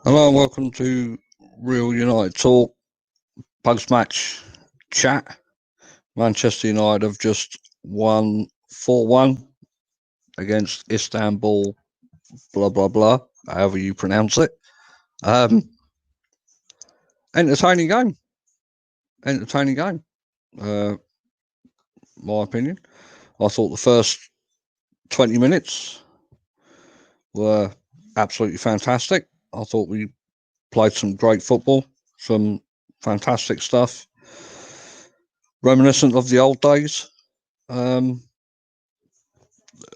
Hello and welcome to Real United Talk post-match chat. Manchester United have just won 4-1 against Istanbul, blah, blah, blah, however you pronounce it. Entertaining game. My opinion. I thought the first 20 minutes were absolutely fantastic. I thought we played some great football, some fantastic stuff, reminiscent of the old days. There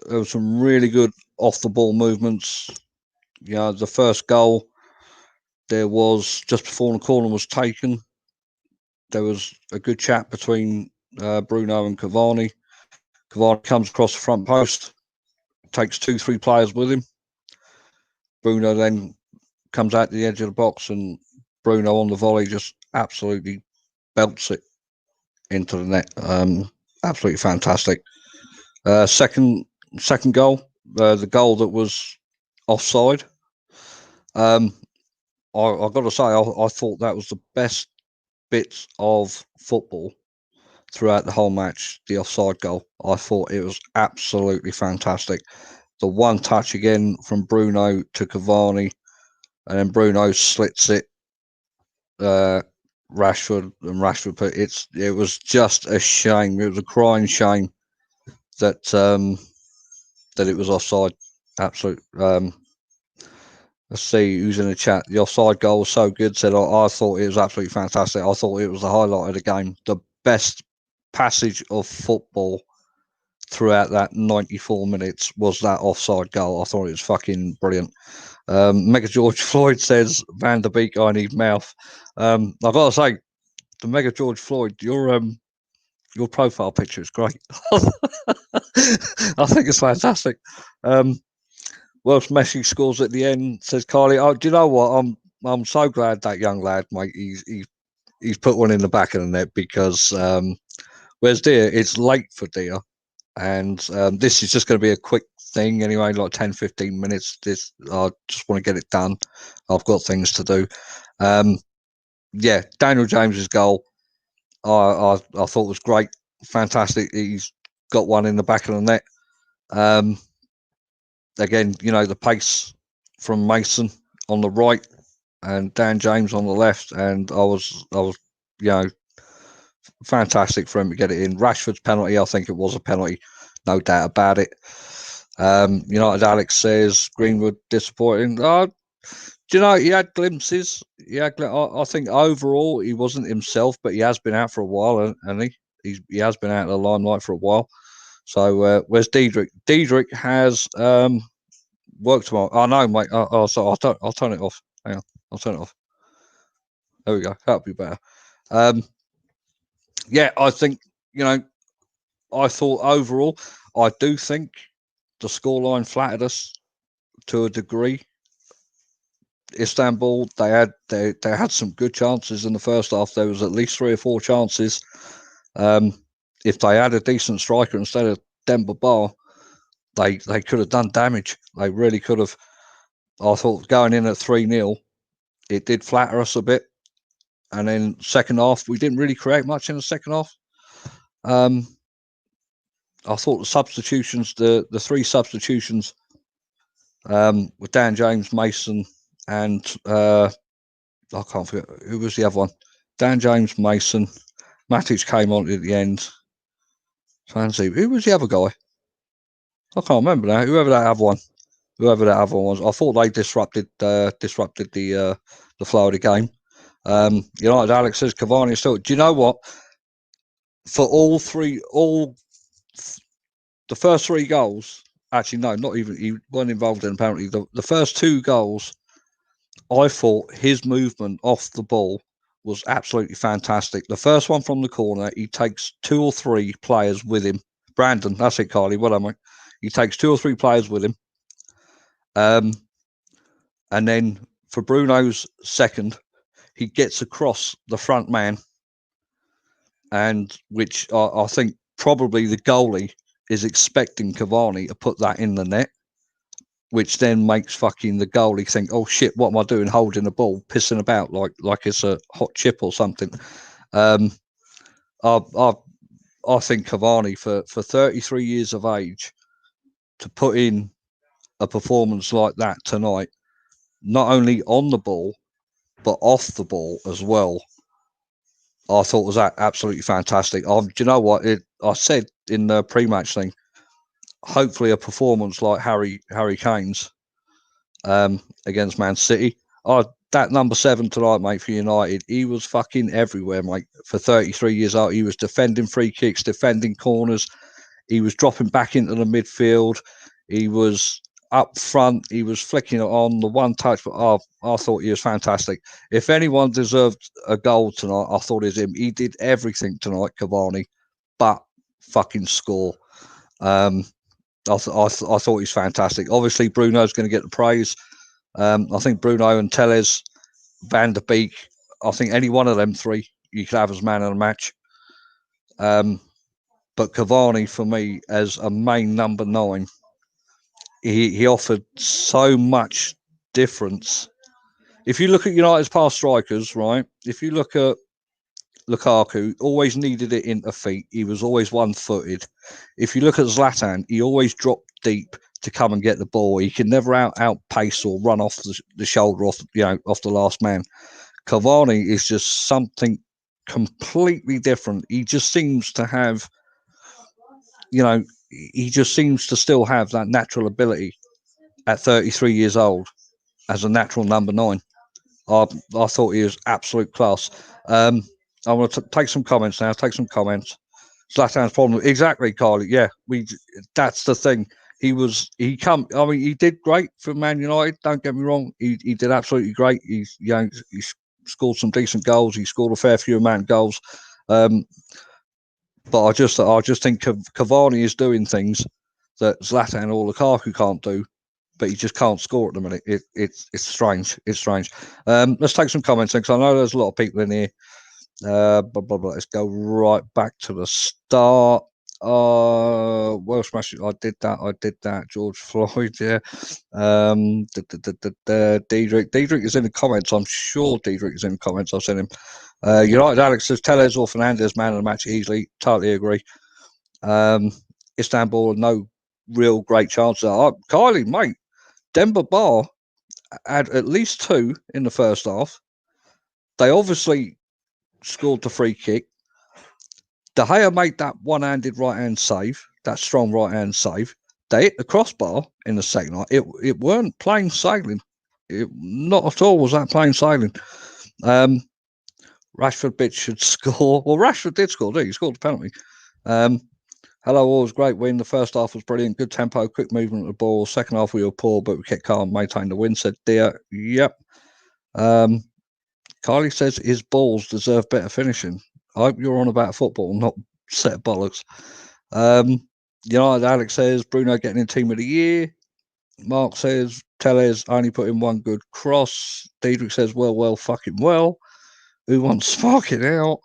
were some really good off the ball movements. The first goal, there was just before the corner was taken, there was a good chat between Bruno and Cavani. Cavani comes across the front post, takes 2-3 players with him. Bruno then comes out to the edge of the box, and Bruno on the volley just absolutely belts it into the net. Absolutely fantastic. Second goal, the goal that was offside. I got to say, I thought that was the best bits of football throughout the whole match. The offside goal, I thought it was absolutely fantastic. The one touch again from Bruno to Cavani, and then Bruno slits it. Rashford put it. It was just a shame. It was a crying shame that that it was offside. Absolute. Let's see who's in the chat. The offside goal was so good. Said I thought it was absolutely fantastic. I thought it was the highlight of the game. The best passage of football throughout that 94 minutes was that offside goal. I thought it was fucking brilliant. Mega George Floyd says, Van der Beek, I need mouth. I've got to say, the Mega George Floyd, your profile picture is great. I think it's fantastic. Whilst Messi scores at the end, says Carly, "Oh, do you know what? I'm so glad that young lad, mate. He's put one in the back of the net because where's Deer? It's late for Deer, and this is just going to be a quick thing anyway, like 10-15 minutes. I just want to get it done. I've got things to do. Daniel James's goal, I thought was great, fantastic. He's got one in the back of the net. Again, the pace from Mason on the right and Dan James on the left, and I was fantastic for him to get it in. Rashford's penalty, I think it was a penalty, no doubt about it. United Alex says Greenwood disappointing. Do you know he had glimpses? I think overall he wasn't himself, but he has been out for a while, and he has been out of the limelight for a while. So where's Diedrich? Diedrich has work tomorrow. Oh no, mate. So I'll turn it off. Hang on, I'll turn it off. There we go. That'll be better. I think I thought overall, I do think the scoreline flattered us to a degree. Istanbul, they had some good chances in the first half. There was at least 3 or 4 chances. If they had a decent striker instead of Demba Ba, they could have done damage. They really could have. I thought going in at 3-0, it did flatter us a bit. And then second half, we didn't really create much in the second half. I thought the substitutions, the 3 substitutions with Dan James, Mason, and I can't forget who was the other one. Dan James, Mason, Matic came on at the end. Fancy, who was the other guy? I can't remember now. Whoever that other one was, I thought they disrupted the flow of the game. United Alex says Cavani still. Do you know what? For the first 3 goals, actually no, not even, he wasn't involved in apparently. The first 2 goals, I thought his movement off the ball was absolutely fantastic. The first one from the corner, he takes 2 or 3 players with him. Brandon, that's it, Carly. Well done, mate. He takes 2 or 3 players with him. And then for Bruno's second, he gets across the front man, and which I think probably the goalie is expecting Cavani to put that in the net. which then makes fucking the goalie think, oh shit, what am I doing holding the ball, pissing about like it's a hot chip or something. I think Cavani for 33 years of age to put in a performance like that tonight, not only on the ball but off the ball as well, I thought was absolutely fantastic. Do you know what? I said in the pre-match thing, hopefully a performance like Harry Kane's against Man City. That number 7 tonight, mate, for United, he was fucking everywhere, mate. For 33 years old, he was defending free kicks, defending corners. He was dropping back into the midfield. He was up front. He was flicking it on the one touch. But I thought he was fantastic. If anyone deserved a goal tonight, I thought it was him. He did everything tonight, Cavani, but fucking score. I thought he's fantastic. Obviously, Bruno's going to get the praise. I think Bruno and Telles, Van der Beek, I think any one of them three you could have as man of the match. But Cavani, for me, as a main number 9, he offered so much difference. If you look at United's past strikers, right? If you look at Lukaku, always needed it into feet. He was always one-footed. If you look at Zlatan, he always dropped deep to come and get the ball. He can never outpace or run off the shoulder off the last man. Cavani is just something completely different. He just seems to have, he just seems to still have that natural ability at 33 years old as a natural number 9. I thought he was absolute class. I want to take some comments now. Zlatan's problem. Exactly, Carly. Yeah, that's the thing. He did great for Man United. Don't get me wrong. He did absolutely great. He scored some decent goals. He scored a fair few amount of goals. But I just think Cavani is doing things that Zlatan or Lukaku can't do, but he just can't score at the minute. It's strange. It's strange. Let's take some comments because I know there's a lot of people in here. Let's go right back to the start. Well, smash it. I did that. George Floyd, yeah. Diedrich is in the comments. I'm sure Diedrich is in the comments. I've seen him. United Alex says Telles or Fernandez man of the match easily. Totally agree. Istanbul, no real great chances. Kylie, mate, Denver Bar had at least 2 in the first half. They obviously scored the free kick. De Gea made that one-handed right-hand save, that strong right-hand save. They hit the crossbar in the second half. It weren't plain sailing. Not at all was that plain sailing. Rashford bitch should score. Well, Rashford did score, didn't he? He scored the penalty. Hello, all was great win. The first half was brilliant. Good tempo, quick movement of the ball. Second half we were poor, but we kept calm, maintained the win, said Dear. Yep. Kylie says his balls deserve better finishing. I hope you're on about football, not set of bollocks. Alex says Bruno getting in team of the year. Mark says Telles only put in one good cross. Diedrich says, well, fucking well. Who wants sparking out?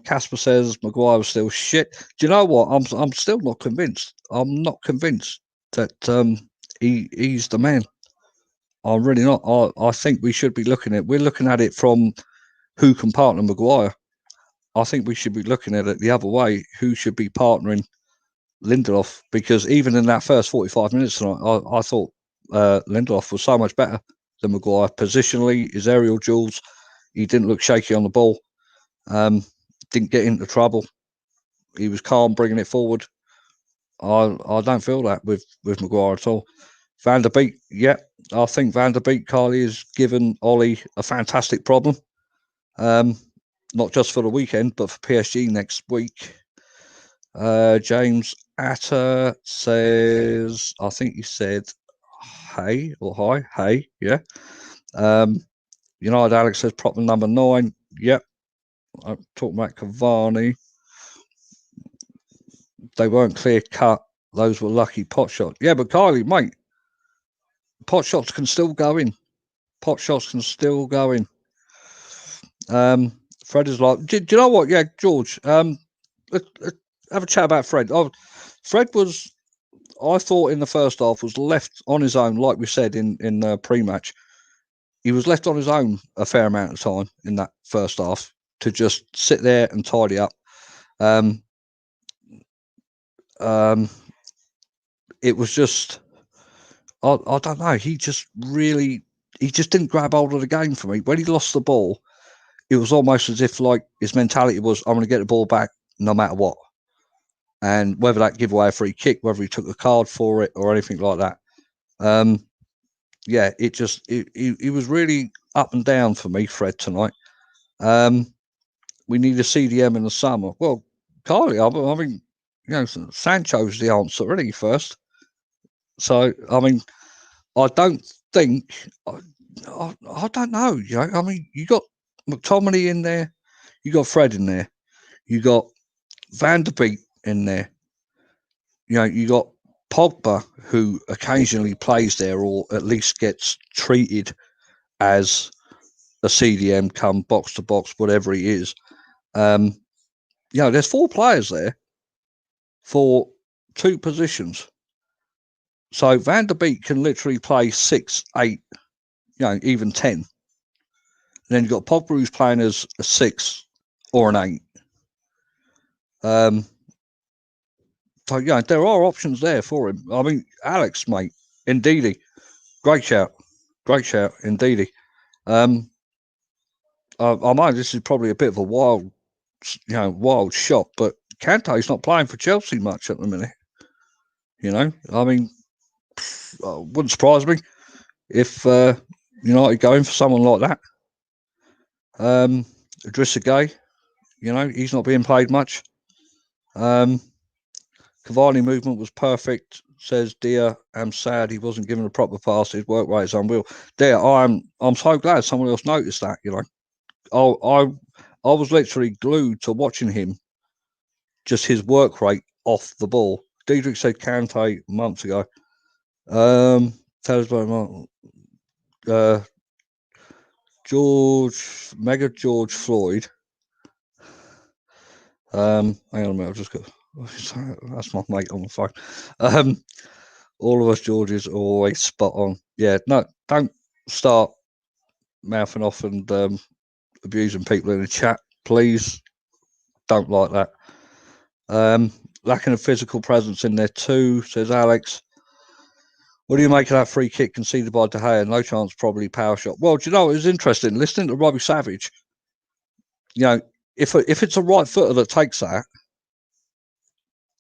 Casper says Maguire was still shit. Do you know what? I'm still not convinced. I'm not convinced that he's the man. I'm really not. I think we should be we're looking at it from who can partner Maguire. I think we should be looking at it the other way. Who should be partnering Lindelof? Because even in that first 45 minutes tonight, I thought Lindelof was so much better than Maguire. Positionally, his aerial duels, he didn't look shaky on the ball. Didn't get into trouble. He was calm bringing it forward. I don't feel that with Maguire at all. Van der Beek, yeah, I think Van der Beek, Carly, has given Ollie a fantastic problem. Not just for the weekend, but for PSG next week. James Atta says, I think he said, hey, or hi, hey, yeah. United Alex says, problem number 9, yep. I'm talking about Cavani. They weren't clear cut. Those were lucky pot shots. Yeah, but Kylie, mate, pot shots can still go in. Fred is like, do you know what? Yeah, George. Let's have a chat about Fred. Fred was I thought in the first half was left on his own, like we said in the pre-match. He was left on his own a fair amount of time in that first half to just sit there and tidy up. It was just, I don't know. He just didn't grab hold of the game for me. When he lost the ball, it was almost as if like his mentality was, I'm going to get the ball back no matter what. And whether that give away a free kick, whether he took a card for it or anything like that. Yeah, he was really up and down for me, Fred, tonight. We need a CDM in the summer. Well, Carly, I mean, Sancho's the answer, really, first. So, I mean, I don't think, I don't know. I mean, you got McTominay in there, you got Fred in there, you got Van der Beek in there. You got Pogba, who occasionally plays there or at least gets treated as a CDM come box to box, whatever he is. There's 4 players there for 2 positions. So Van der Beek can literally play 6, 8, even 10. And then you've got Pogba who's playing as a 6 or an 8. So, there are options there for him. I mean, Alex, mate, Ndidi, great shout, Ndidi. I know this is probably a bit of a wild shot, but Kante's not playing for Chelsea much at the minute. I mean, wouldn't surprise me if United go in for someone like that. Idrissa Gueye, he's not being played much. Cavani movement was perfect, says Dia. I'm sad he wasn't given a proper pass. His work rate is unreal. Dia, I'm so glad someone else noticed that. I was literally glued to watching him. Just his work rate off the ball. Diedrich said Kante months ago. Tell us about George Floyd. Hang on a minute, I've just got. That's my mate on the phone. All of us Georges are always spot on. Yeah, no, don't start mouthing off and abusing people in the chat, please. Don't like that. Lacking a physical presence in there too, says Alex. What do you make of that free kick conceded by De Gea? No chance, probably power shot. Well, do you know, it was interesting listening to Robbie Savage. If it's a right footer that takes that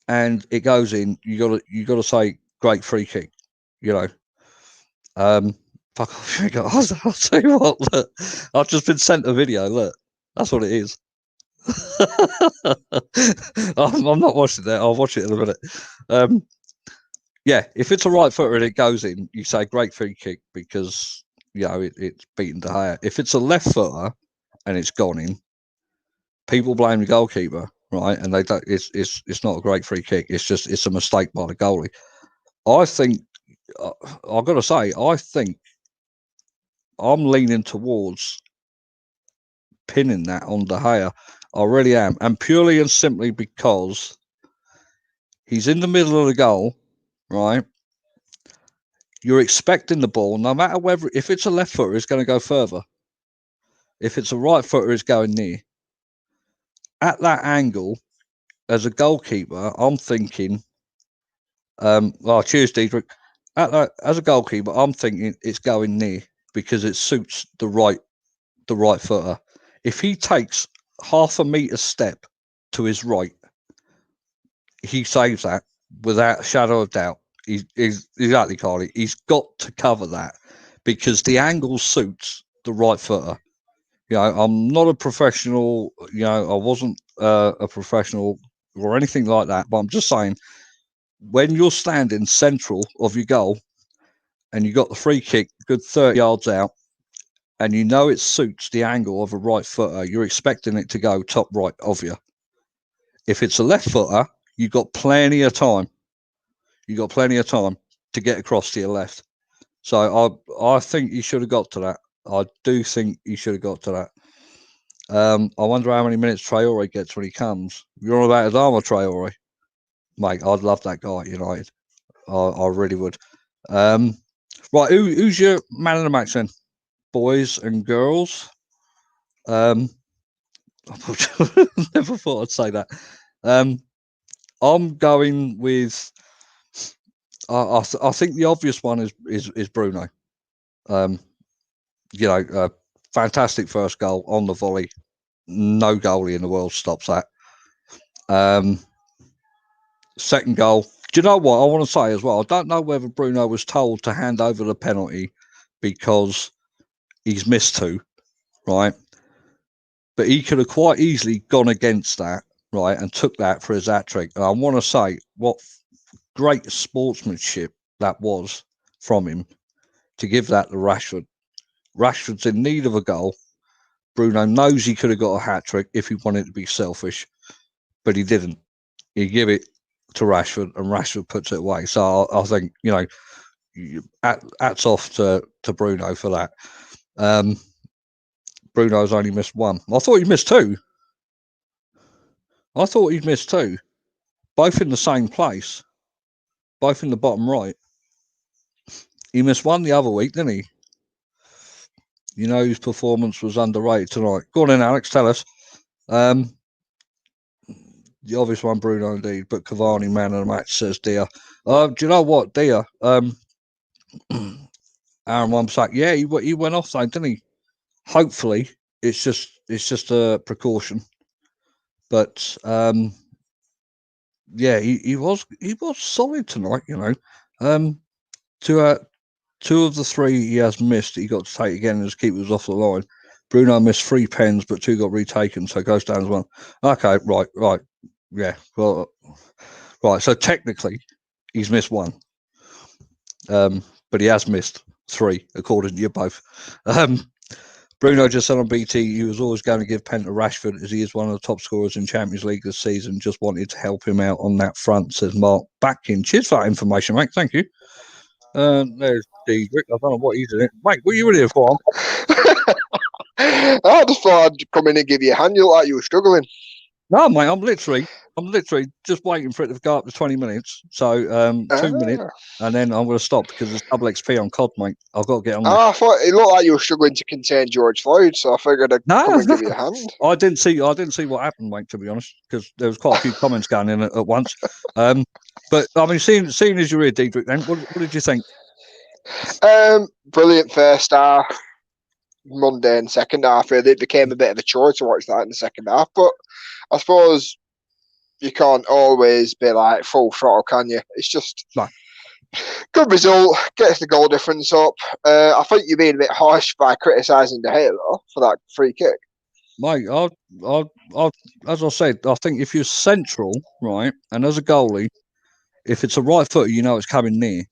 and it goes in, you got to say great free kick. Fuck off! I'll tell you what. Look, I've just been sent a video. Look, that's what it is. I'm not watching that. I'll watch it in a minute. Yeah, if it's a right footer and it goes in, you say great free kick because it's beaten De Gea. If it's a left footer and it's gone in, people blame the goalkeeper, right? And they don't. It's not a great free kick. It's a mistake by the goalie. I think I've got to say I think I'm leaning towards pinning that on De Gea. I really am, and purely and simply because he's in the middle of the goal, right? You're expecting the ball, no matter whether if it's a left footer, it's going to go further. If it's a right footer, it's going near. At that angle, as a goalkeeper, I'm thinking, cheers, Diedrich. As a goalkeeper, I'm thinking it's going near because it suits the right footer. If he takes half a metre step to his right, he saves that without a shadow of doubt. He's exactly, Carly. He's got to cover that because the angle suits the right footer. I'm not a professional. I wasn't a professional or anything like that. But I'm just saying, when you're standing central of your goal and you got the free kick, good 30 yards out, and it suits the angle of a right footer, you're expecting it to go top right of you. If it's a left footer, you've got plenty of time. You got plenty of time to get across to your left. So I think he should have got to that. I do think he should have got to that. I wonder how many minutes Traore gets when he comes. You're on about Adama Traore, mate. I'd love that guy at United. I really would. Right, who's your man of the match then, boys and girls? Um, never thought I'd say that. I'm going with. I think the obvious one is Bruno. Um, fantastic first goal on the volley. No goalie in the world stops that. Second goal. Do you know what I want to say as well? I don't know whether Bruno was told to hand over the penalty because he's missed two, right? But he could have quite easily gone against that, right, and took that for his hat trick. And I want to say what great sportsmanship that was from him to give that to Rashford. Rashford's in need of a goal. Bruno knows he could have got a hat trick if he wanted to be selfish, but he didn't. He gave it to Rashford, and Rashford puts it away. So I think hats off to Bruno for that. Bruno's only missed one. I thought he missed two. Both in the same place, both in the bottom right. He missed one the other week, didn't he? You know whose performance was underrated tonight. Go on in, Alex, tell us. The obvious one, Bruno indeed, but Cavani, man of the match, says Dia. Do you know what, Dia? Aaron Wamsack, yeah, he went off though, didn't he? Hopefully, it's just a precaution. But yeah, he was solid tonight. Two of the three he has missed, he got to take again as keeper was off the line. Bruno missed 3 pens, but 2 got retaken, so it goes down as one. Okay, right, yeah, well, right. So technically, he's missed 1, but he has missed 3, according to you both. Bruno just said on BT he was always going to give pen to Rashford as he is one of the top scorers in Champions League this season. Just wanted to help him out on that front, says Mark Batkin. Cheers for that information, mate. Thank you. There's Diedrich. I don't know what he's doing. Mate, what are you in here for? I just thought I'd come in and give you a hand. You look like you were struggling. No, mate, I'm literally just waiting for it to go up to 20 minutes. So 2 minutes, and then I'm going to stop because there's double XP on COD, mate. I've got to get on there. I thought it looked like you were struggling to contain George Floyd, so I figured I'd come and give you a hand. I didn't see what happened, mate, to be honest, because there was quite a few comments going in at once. But I mean, seeing as you're here, Diedrich, then what did you think? Brilliant first half, mundane second half. Really, it became a bit of a chore to watch that in the second half. But I suppose you can't always be like full throttle, can you? It's just good result. Gets the goal difference up. I think you're being a bit harsh by criticising De Gea though for that free kick. Mate, as I said, I think if you're central, right, and as a goalie, if it's a right footer, you know it's coming near.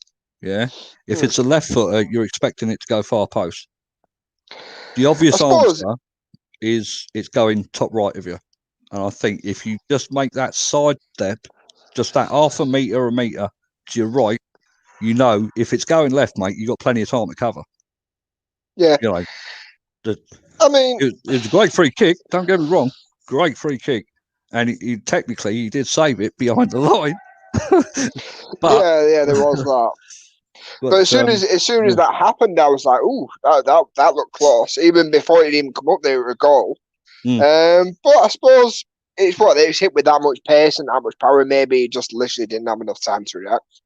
Yeah. If it's a left footer, you're expecting it to go far post. The obvious answer is it's going top right of you. And I think if you just make that side step, just that half a metre to your right, you know if it's going left, mate, you've got plenty of time to cover. Yeah. I mean, it was a great free kick. Don't get me wrong, great free kick, and he technically he did save it behind the line. But yeah, there was that. But as soon as that happened, I was like, "Ooh, that looked close." Even before it even come up there with a goal. But I suppose it's what it was hit with that much pace and that much power. Maybe he just literally didn't have enough time to react.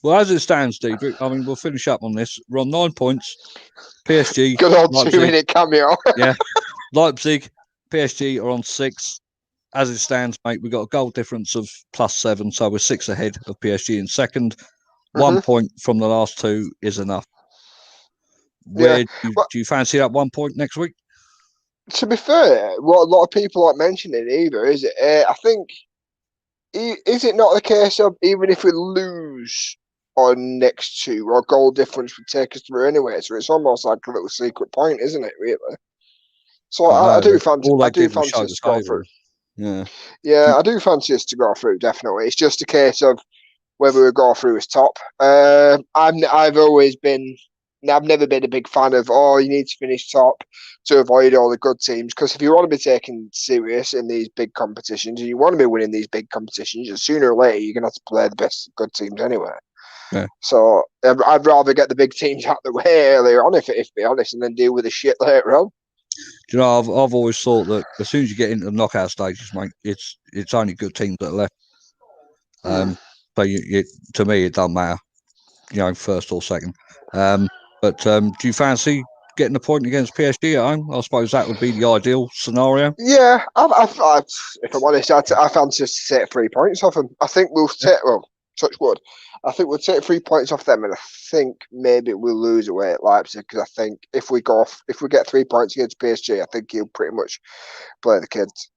Well, as it stands, Diedrich, I mean, we'll finish up on this. We're on 9 points. PSG. Good old Leipzig, 2-minute cameo. Yeah. Leipzig, PSG are on 6. As it stands, mate, we've got a goal difference of +7, so we're 6 ahead of PSG in second. 1 point from the last 2 is enough. Do you fancy that 1 point next week? To be fair, what a lot of people aren't mentioning either, is it? I think, is it not the case of even if we lose on next 2, our goal difference would take us through anyway? So it's almost like a little secret point, isn't it, really? So I do fancy us to go through. Yeah, I do fancy us to go through, definitely. It's just a case of whether we go through as top. I've never been a big fan of, you need to finish top to avoid all the good teams. Because if you want to be taken serious in these big competitions and you want to be winning these big competitions, sooner or later you're going to have to play the best good teams anyway. Yeah. So I'd rather get the big teams out the way earlier on, if be honest, and then deal with the shit later on. Do you know, I've always thought that as soon as you get into the knockout stages, mate, it's only good teams that are left. So to me, it doesn't matter, first or second. But do you fancy getting a point against PSG at home? I suppose that would be the ideal scenario. Yeah, if I'm honest, I fancy us to take 3 points off them. I think we'll take, touch wood, I think we'll take 3 points off them, and I think maybe we'll lose away at Leipzig, because I think if we get 3 points against PSG, I think he'll pretty much play the kids.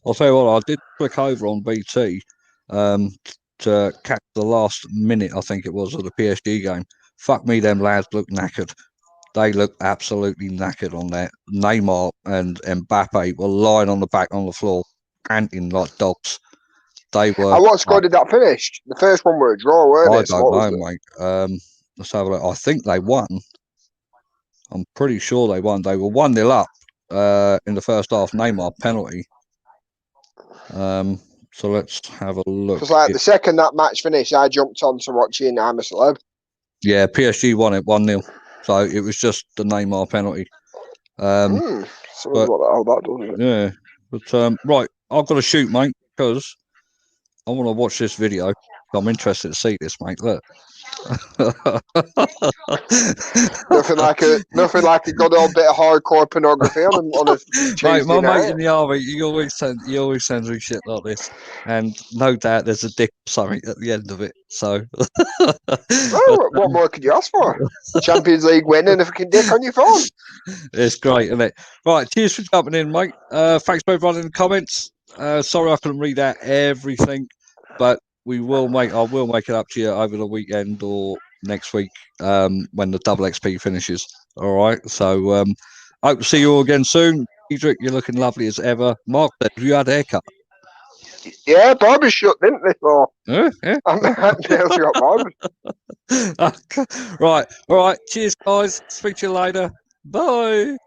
I'll tell you what, I did click over on BT to catch the last minute, I think it was, of the PSG game. Fuck me, them lads look knackered. They look absolutely knackered on there. Neymar and Mbappe were lying on the back on the floor, panting like dogs. They were. And what score did that finish? The first one were a draw, weren't I it? So don't what know, was mate. Let's have a look. I think they won. I'm pretty sure they won. They were 1-0 up in the first half. Neymar penalty. So let's have a look. Because like the second that match finished, I jumped on to watching I'm a Celeb. Yeah, PSG won it 1-0. So it was just the Neymar penalty. So but, what the hell that does. Yeah. But right, I've got to shoot, mate, because I want to watch this video. I'm interested to see this, mate. Look. nothing like a good old bit of hardcore pornography on a Tuesday Mate, my night. mate in the army, he always sends me shit like this, and no doubt there's a dick or something at the end of it. So, Well, what more could you ask for? Champions League win and a fucking dick on your phone. It's great, isn't it? Right, cheers for jumping in, mate. Thanks for everyone in the comments. Sorry I couldn't read out everything, but I will make it up to you over the weekend or next week when the double XP finishes. All right, so hope to see you all again soon. Diedrich, you're looking lovely as ever. Mark, have you had a haircut? Yeah, Barbara shut, didn't they? So Yeah. nails got Barbara. Right, all right. Cheers, guys. Speak to you later. Bye.